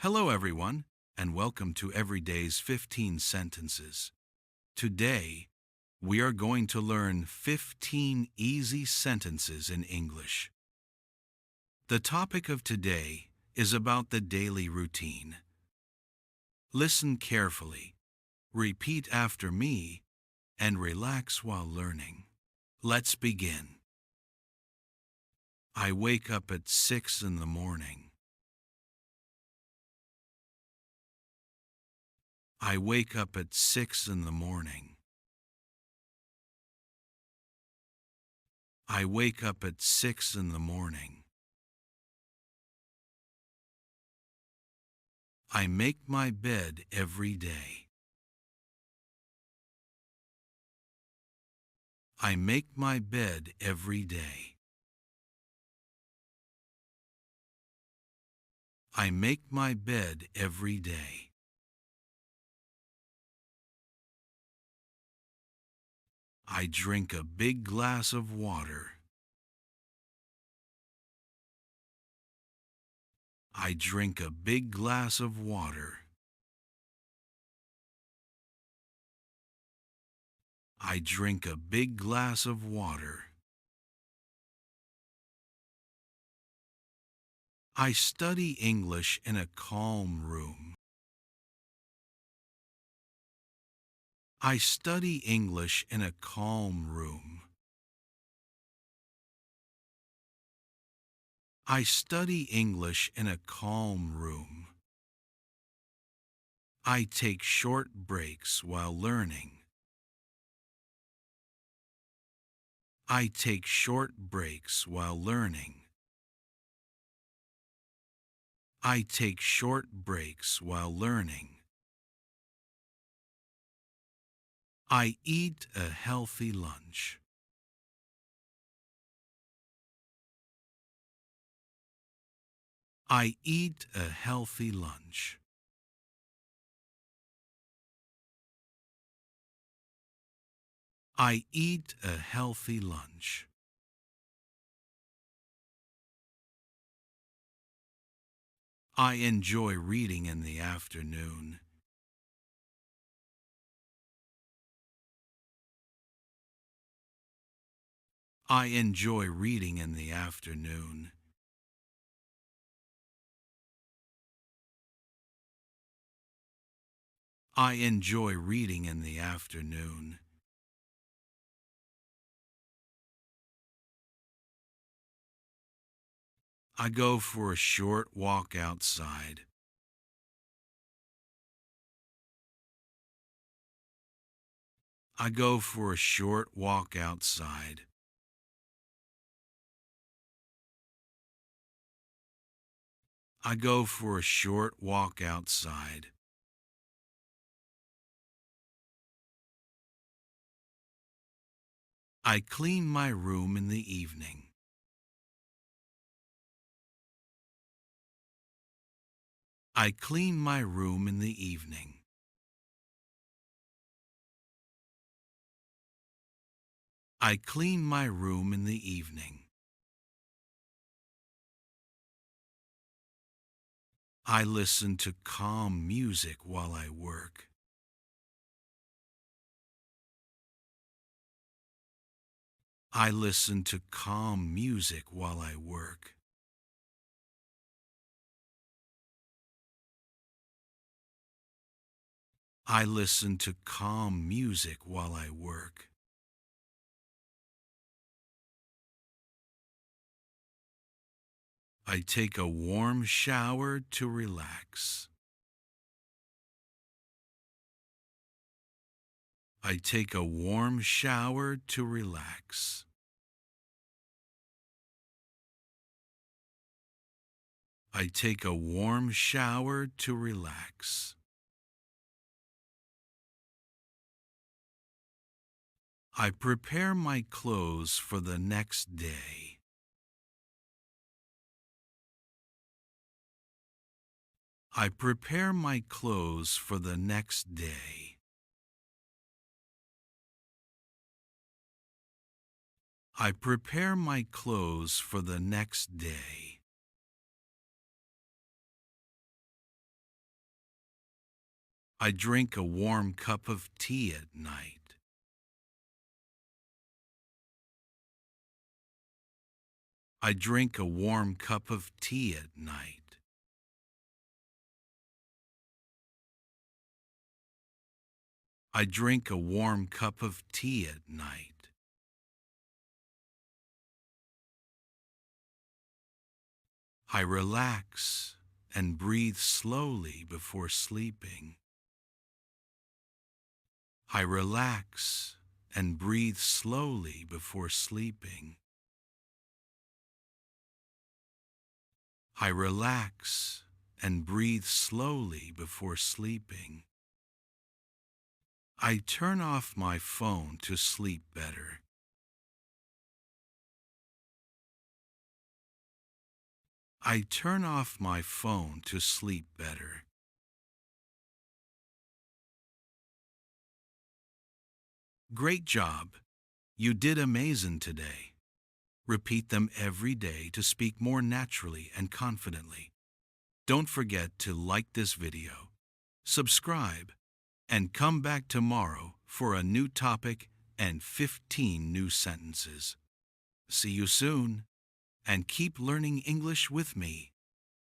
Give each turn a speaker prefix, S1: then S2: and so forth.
S1: Hello, everyone, and welcome to Everyday's 15 Sentences. Today, we are going to learn 15 easy sentences in English. The topic of today is about the daily routine. Listen carefully, repeat after me, and relax while learning. Let's begin. I wake up at 6 in the morning. I wake up at 6 in the morning. I wake up at 6 in the morning. I make my bed every day. I make my bed every day. I make my bed every day. I drink a big glass of water. I drink a big glass of water. I drink a big glass of water. I study English in a calm room. I study English in a calm room. I study English in a calm room. I take short breaks while learning. I take short breaks while learning. I take short breaks while learning. I eat a healthy lunch. I eat a healthy lunch. I eat a healthy lunch. I enjoy reading in the afternoon. I enjoy reading in the afternoon. I enjoy reading in the afternoon. I go for a short walk outside. I go for a short walk outside. I go for a short walk outside. I clean my room in the evening. I clean my room in the evening. I clean my room in the evening. I listen to calm music while I work. I listen to calm music while I work. I listen to calm music while I work. I take a warm shower to relax. I take a warm shower to relax. I take a warm shower to relax. I prepare my clothes for the next day. I prepare my clothes for the next day. I prepare my clothes for the next day. I drink a warm cup of tea at night. I drink a warm cup of tea at night. I drink a warm cup of tea at night. I relax and breathe slowly before sleeping. I relax and breathe slowly before sleeping. I relax and breathe slowly before sleeping. I turn off my phone to sleep better. I turn off my phone to sleep better. Great job! You did amazing today. Repeat them every day to speak more naturally and confidently. Don't forget to like this video, subscribe, and come back tomorrow for a new topic and 15 new sentences. See you soon, and keep learning English with me.